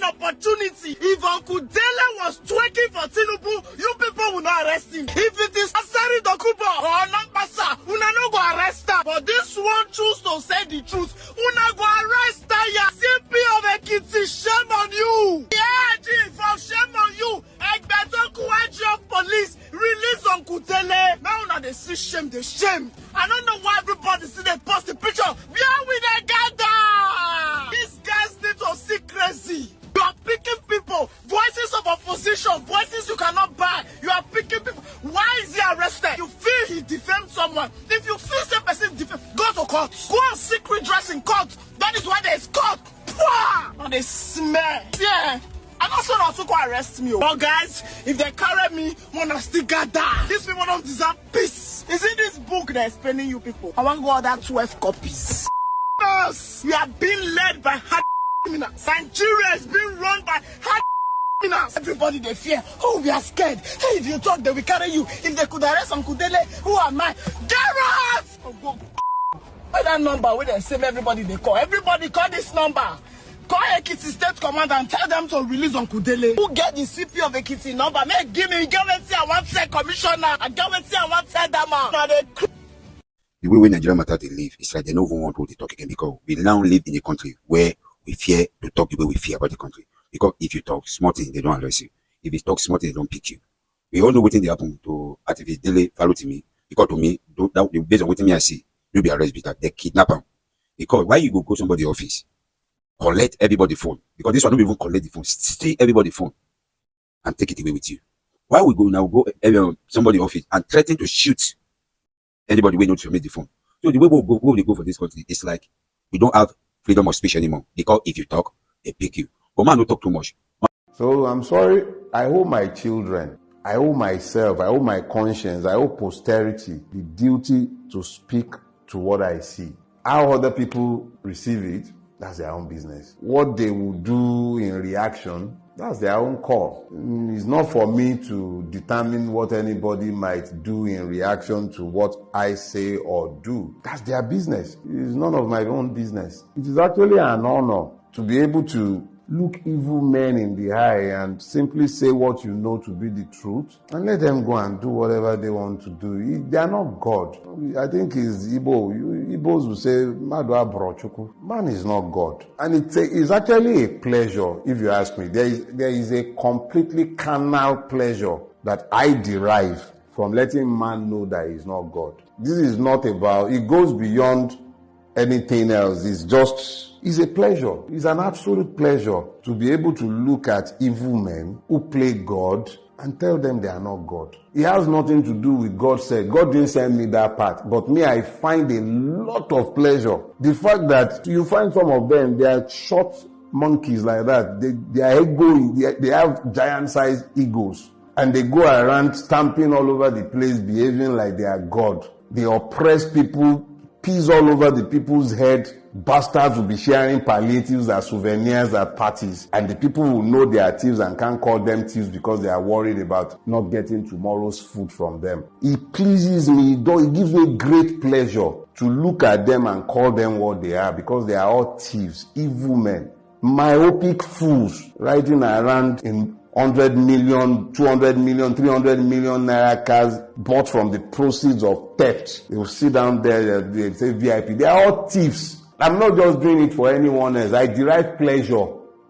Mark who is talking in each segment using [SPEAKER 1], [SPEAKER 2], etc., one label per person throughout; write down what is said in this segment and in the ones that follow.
[SPEAKER 1] opportunity. If Uncle Dele was twerking for Tinubu, you people will not arrest him. If it is Asari Dokubo or Nampasa, una no go arrest her. But this one choose to say the truth. Una go arrest her. Ya CP of Ekiti, shame on you. Yeah, Chief, shame on you. Egbetoku of police release Uncle Dele. Now una they see shame, they shame. I don't know why everybody see they post the picture. Where we they gather? These guys need to see crazy. You are picking people, voices of opposition, voices you cannot buy. You are picking people. Why is he arrested? You feel he defamed someone. If you feel the person defamed, go to court. Go and seek redress in court. That is why there is court. And they smell. Yeah. I'm not sure not to go arrest me. But guys, if they carry me, wanna still gather. These people don't deserve peace. Is it this book they're explaining you people? I want to go order 12 copies. Us, we are being led by hard criminals. Nigeria is being run by hard criminals. Everybody they fear. Oh, we are scared. Hey, if you talk, they will carry you. If they could arrest Uncle Dele, who am I? Garrett! Oh, go. What's that number where they save everybody they call? Everybody call this number. Call Ekiti State Commander and tell them to release Uncle Dele. Who get the CP of Ekiti number? Make give me, get what I want to say, Commissioner. I get what I want to say, that man. Now they...
[SPEAKER 2] The way Nigeria matter they live, it's like they don't even want to talk again because we now live in a country where we fear to talk the way we fear about the country. Because if you talk smart thing, they don't arrest you. If you talk smart thing, they don't pick you. We all know what thing they happen to activist Dele Farotimi. Because to me, based on what me I see, you'll be arrested because they kidnap him. Because why you go somebody's office, collect everybody phone? Because this one don't even collect the phone, steal everybody phone and take it away with you. Why we go somebody's office and threaten to shoot anybody we know to make the phone? So the way we go for this country, it's like we don't have freedom of speech anymore. Because if you talk, they pick you. But man, don't talk too much.
[SPEAKER 3] So I'm sorry, I owe my children, I owe myself, I owe my conscience, I owe posterity the duty to speak to what I see. How other people receive it, that's their own business. What they will do in reaction, that's their own call. It's not for me to determine what anybody might do in reaction to what I say or do. That's their business. It is none of my own business. It is actually an honor to be able to look evil men in the eye and simply say what you know to be the truth and let them go and do whatever they want to do. They are not God. I think it's Igbo. Igbos will say, Madwa Brochuku. Man is not God. And it's actually a pleasure, if you ask me. There is a completely carnal pleasure that I derive from letting man know that he is not God. This is not about, it goes beyond anything else. It's a pleasure. It's an absolute pleasure to be able to look at evil men who play God and tell them they are not God. It has nothing to do with God said. God didn't send me that part. But me, I find a lot of pleasure. The fact that you find some of them, they are short monkeys like that. They have giant-sized egos. And they go around stamping all over the place, behaving like they are God. They oppress people, peas all over the people's head. Bastards will be sharing palliatives as souvenirs at parties, and the people will know they are thieves and can't call them thieves because they are worried about not getting tomorrow's food from them. It pleases me, it gives me great pleasure to look at them and call them what they are, because they are all thieves, evil men, myopic fools riding around in 100 million, 200 million, 300 million naira cars bought from the proceeds of theft. They will sit down there, they say VIP. They are all thieves. I'm not just doing it for anyone else. I derive pleasure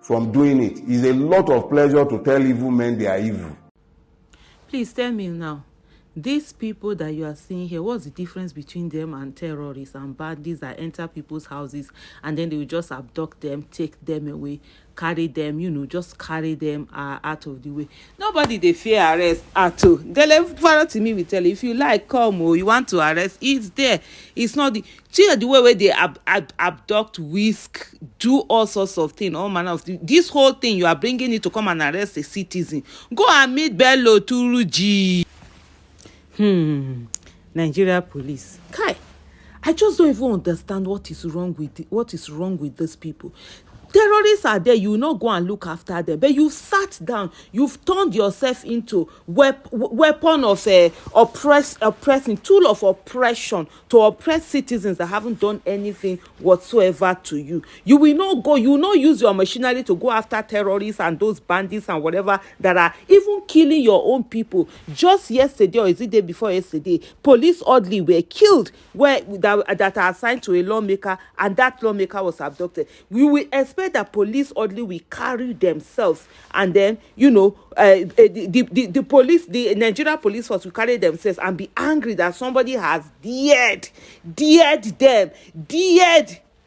[SPEAKER 3] from doing it. It's a lot of pleasure to tell evil men they are evil.
[SPEAKER 4] Please tell me now, these people that you are seeing here, what's the difference between them and terrorists and bandits that enter people's houses and then they will just abduct them, take them away, carry them, just carry them out of the way? Nobody they fear arrest at all. Dele Farotimi will tell you, if you like, come, you want to arrest, it's there. It's not the way where they abduct, whisk, do all sorts of things, all manner of things. This whole thing, you are bringing it to come and arrest a citizen. Go and meet Bello Turuji. Nigeria police. Kai, I just don't even understand what is wrong with these people. Terrorists are there, you will not go and look after them, but you've sat down, you've turned yourself into weapon of oppressing, tool of oppression to oppress citizens that haven't done anything whatsoever to you. You will not go, you will not use your machinery to go after terrorists and those bandits and whatever that are even killing your own people. Just yesterday, or is it day before yesterday, police oddly were killed that are assigned to a lawmaker, and that lawmaker was abducted. We will expect that police oddly will carry themselves, and then the police, the Nigeria police force will carry themselves and be angry that somebody has dared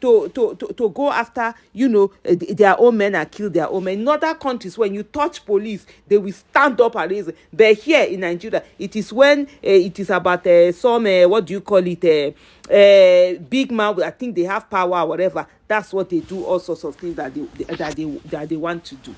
[SPEAKER 4] to go after their own men and kill their own men. In other countries, when you touch police, they will stand up and raise it. But here in Nigeria, it is when it is about some what do you call it, big man, I think they have power or whatever. That's what they do, all sorts of things that they want to do.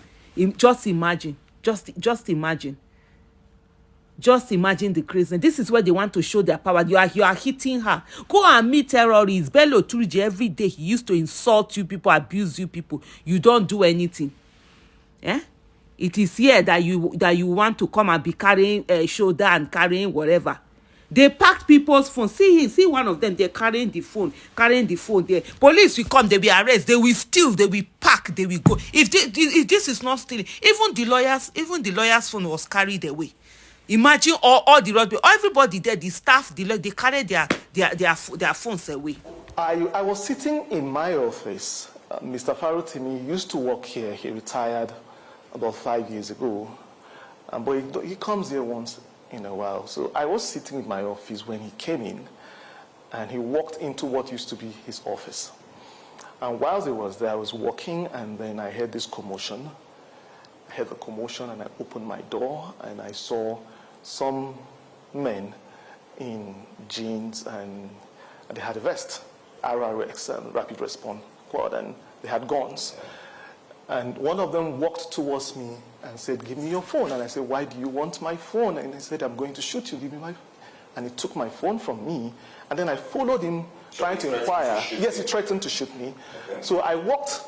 [SPEAKER 4] Just imagine the crazy. This is where they want to show their power. You are hitting her. Go and meet terrorists. Bello Turji, every day he used to insult you people, abuse you people. You don't do anything. It is here that you want to come and be carrying shoulder and carrying whatever. They packed people's phones. See one of them. They're carrying the phone. There, police will come. They will arrest. They will steal. They will pack. They will go. If this is not stealing, even the lawyer's phone was carried away. Imagine all the rugby, everybody there, the staff, they carry their phones away.
[SPEAKER 5] I was sitting in my office. Mr. Farotimi used to work here. He retired about 5 years ago. But he comes here once in a while. So I was sitting in my office when he came in, and he walked into what used to be his office. And whilst he was there, I was walking, and then I heard this commotion. I heard the commotion, and I opened my door, and I saw some men in jeans, and they had a vest, RRX, and Rapid Response Squad, and they had guns. And one of them walked towards me and said, "Give me your phone." And I said, "Why do you want my phone?" And he said, "I'm going to shoot you, give me my phone." And he took my phone from me, and then I followed him, trying to inquire. Yes, he threatened to shoot me. Okay. So I walked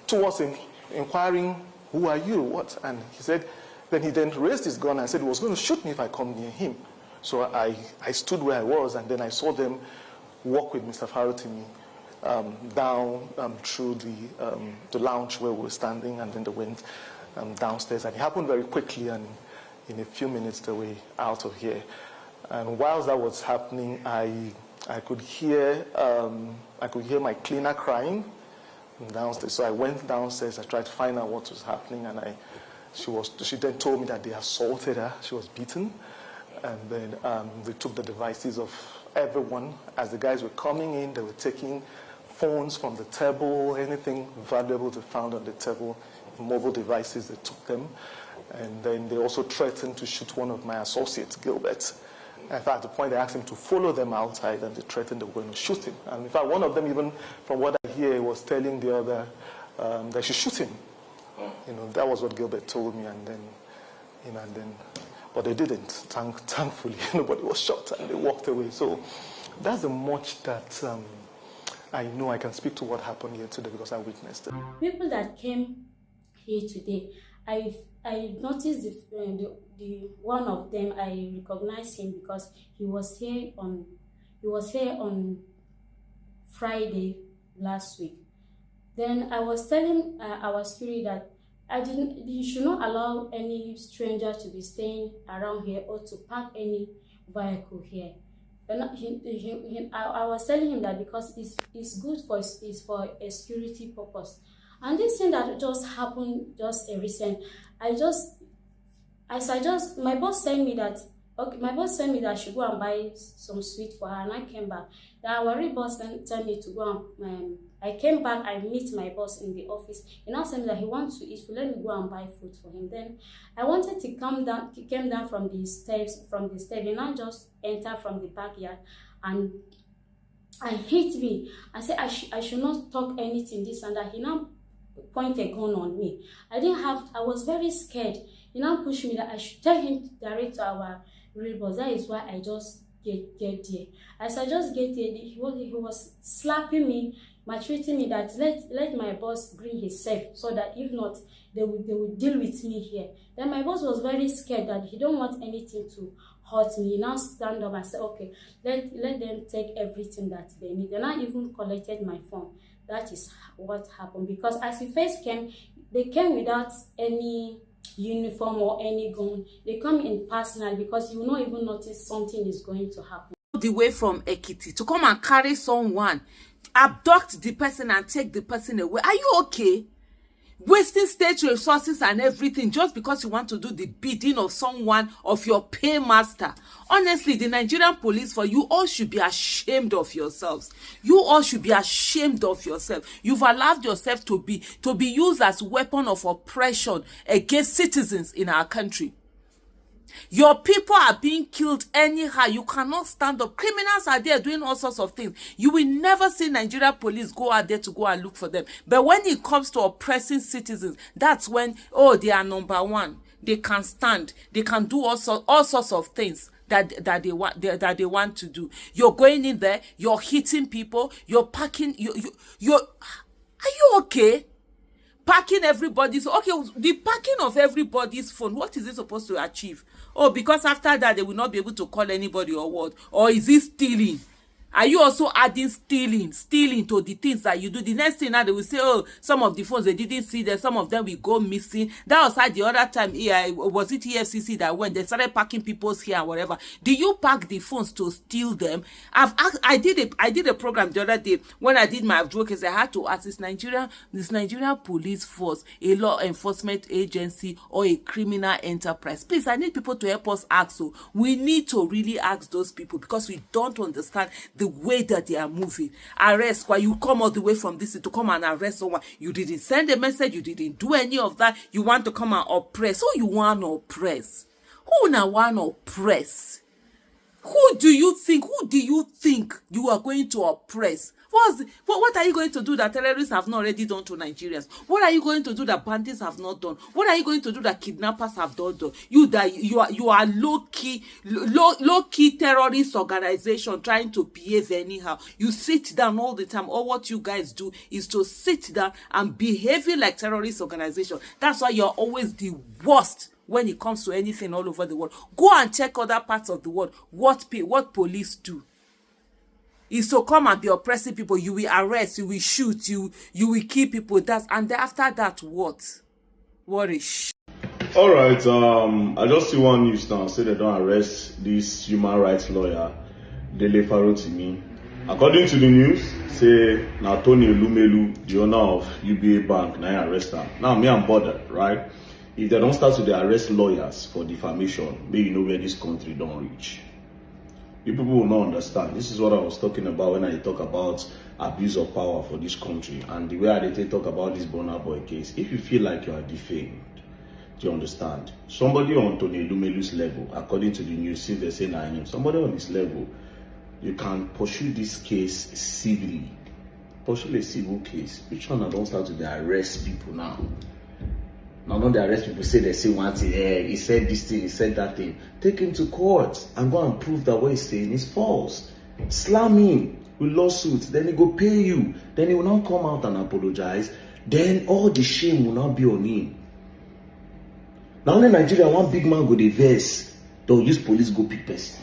[SPEAKER 5] towards him, inquiring, "Who are you? What?" And he said, then he raised his gun and said he was going to shoot me if I come near him. So I stood where I was, and then I saw them walk with Mr. Farotimi down through the lounge where we were standing, and then they went downstairs. And it happened very quickly, and in a few minutes they were out of here. And whilst that was happening, I could hear my cleaner crying downstairs. So I went downstairs. I tried to find out what was happening, and she then told me that they assaulted her. She was beaten, and then they took the devices of everyone. As the guys were coming in, they were taking phones from the table, anything valuable they found on the table, mobile devices, they took them. And then they also threatened to shoot one of my associates, Gilbert. In fact, at the point they asked him to follow them outside, and they threatened they were going to shoot him. And in fact, one of them, even from what I hear, was telling the other they should shoot him. That was what Gilbert told me, and then, but they didn't. Thankfully, nobody was shot, and they walked away. So that's the much that I know. I can speak to what happened here today because I witnessed it.
[SPEAKER 6] People that came here today, I noticed the one of them. I recognized him because he was here on Friday last week. Then I was telling our security that you should not allow any stranger to be staying around here or to park any vehicle here. And I was telling him that because it's good for a security purpose. And this thing that just happened just a recent, my boss sent me that. Okay, my boss sent me that I should go and buy some sweet for her, and I came back. Then our boss sent me to go and I came back. I meet my boss in the office. He now said that he wants to eat. So let me go and buy food for him. Then I wanted to come down. He came down from the steps. He now just entered from the backyard and hit me. I said I should not talk anything this and that. He now pointed a gun on me. I was very scared. He now pushed me that I should tell him to direct to our real boss. That is why I just get there. As I just get there, he was slapping me. maltreating me that let my boss bring his safe, so that if not, they will deal with me here. Then my boss was very scared that he don't want anything to hurt me. He now stand up and say, okay, let them take everything that they need. Then I even collected my phone. That is what happened, because as he first came, they came without any uniform or any gun. They come in personal, because you will not even notice something is going to happen.
[SPEAKER 4] The way from Ekiti to come and carry someone, abduct the person and take the person away. Are you okay? Wasting state resources and everything just because you want to do the bidding of someone, of your paymaster. Honestly, the Nigerian police, for you all should be ashamed of yourselves. You all should be ashamed of yourself. You've allowed yourself to be used as weapon of oppression against citizens in our country. Your people are being killed anyhow. You cannot stand up. Criminals are there doing all sorts of things. You will never see Nigeria police go out there to go and look for them. But when it comes to oppressing citizens, that's when, oh, they are number one. They can stand. They can do all sorts of things that they want to do. You're going in there. You're hitting people. You're packing. Are you okay? Packing everybody's, okay, the packing of everybody's phone, what is it supposed to achieve? Oh, because after that they will not be able to call anybody or what? Or is it stealing? Are you also adding stealing to the things that you do? The next thing now they will say, oh, some of the phones they didn't see them, some of them will go missing. That was like the other time, was it EFCC that went, they started packing people's hair and whatever. Do you pack the phones to steal them? I did a program the other day when I did my advocacy. I had to ask, is this Nigerian police force a law enforcement agency or a criminal enterprise? Please, I need people to help us ask. So we need to really ask those people, because we don't understand the way that they are moving. Arrest, why you come all the way from this to come and arrest someone? You didn't send a message, you didn't do any of that. You want to come and oppress. Who you want to oppress? Who now want to oppress? Who do you think you are going to oppress? What are you going to do that terrorists have not already done to Nigerians? What are you going to do that bandits have not done? What are you going to do that kidnappers have not done? You are low key terrorist organization trying to behave anyhow. You sit down all the time. All what you guys do is to sit down and behaving like terrorist organization. That's why you're always the worst when it comes to anything all over the world. Go and check other parts of the world. What police do is to come and be oppressing people. You will arrest, you will shoot, you will kill people. And then after that, what? What is
[SPEAKER 7] All right, I just see one news now say they don't arrest this human rights lawyer, Dele Farotimi. According to the news, say now Tony Elumelu, the owner of UBA Bank, now arrest her. Now me, I'm bothered, right? If they don't start to arrest lawyers for defamation, maybe you know where this country don't reach. You people will not understand. This is what I was talking about when I talk about abuse of power for this country, and the way I talk about this Burna Boy case. If you feel like you are defamed, do you understand? Somebody on Tony Elumelu's level, according to the news, see they say him. Somebody on this level, you can pursue this case civilly. Pursue a civil case. Which one I don't start to arrest people now? Now, not the arrest people they say one thing, he said this thing, he said that thing. Take him to court and go and prove that what he's saying is false. Slam him with lawsuits, then he go pay you. Then he will not come out and apologize. Then all the shame will not be on him. Now in Nigeria, one big man go the verse, they'll use police go pick person.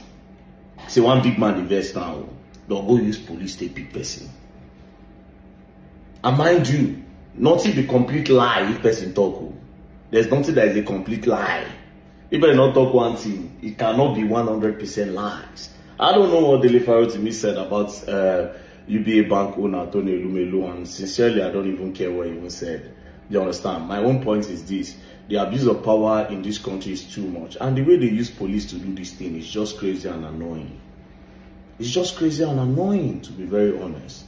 [SPEAKER 7] Say one big man the verse now, they'll go use police to pick person. And mind you, nothing be complete lie if person talk. There's nothing that is a complete lie. If I not talk one thing, it cannot be 100% lies. I don't know what Dele Farotimi said about UBA bank owner Tony Elumelu, and sincerely, I don't even care what he even said. You understand? My own point is this: the abuse of power in this country is too much, and the way they use police to do this thing is just crazy and annoying. It's just crazy and annoying, to be very honest.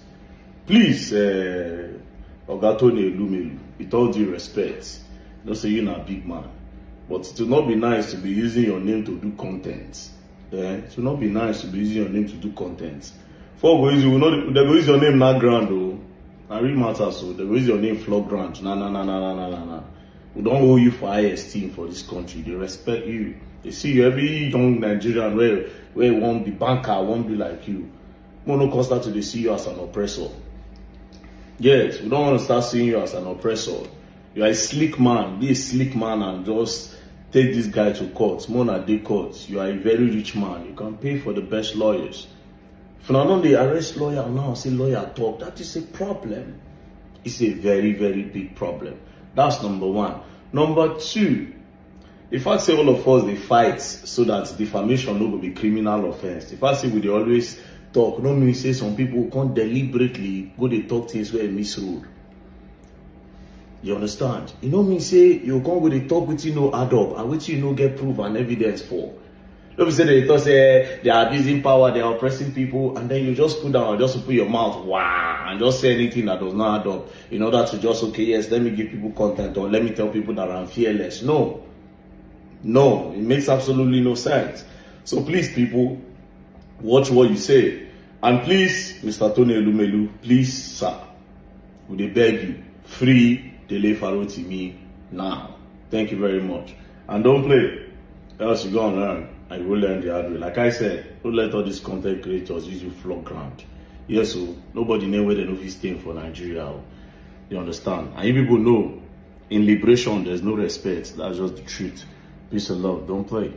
[SPEAKER 7] Please, Oga Tony Elumelu, with all due respect, don't say you're not a big man, but it will not be nice to be using your name to do content. It will not be nice to be using your name to do content. For they go use your name not grand though. I really matter, so they go use your name flog grand. Nah. We don't owe you for high esteem for this country. They respect you. They see you, every young Nigerian where won't be banker, won't be like you. Mono constant to they see you as an oppressor. Yes, we don't want to start seeing you as an oppressor. You are a slick man. Be a slick man and just take this guy to court. More than day court. You are a very rich man. You can pay for the best lawyers. If you don't they arrest lawyer now, say lawyer talk, that is a problem. It's a very, very big problem. That's number one. Number two, if I say all of us they fight so that defamation no will be criminal offense. If I say we dey always talk, no mean say some people can't deliberately go they talk things where misroad. You understand? You know me say you can't go they talk with you no add up and with you no get proof and evidence for. Don't be say they talk say they are abusing power, they are oppressing people, and then you just put down, just put your mouth wow and just say anything that does not add up in order to just okay, yes, let me give people content or let me tell people that I'm fearless. No, it makes absolutely no sense. So please, people, watch what you say, and please, Mr. Tony Elumelu, please, sir, would they beg you, free Dele Farotimi now. Thank you very much, and don't play, else you go and learn. And you will learn the hard way. Like I said, don't let all these content creators use you flog ground. Yes, so nobody know where they know he's staying for Nigeria. You understand? And you people know, in liberation, there's no respect. That's just the truth. Peace and love. Don't play.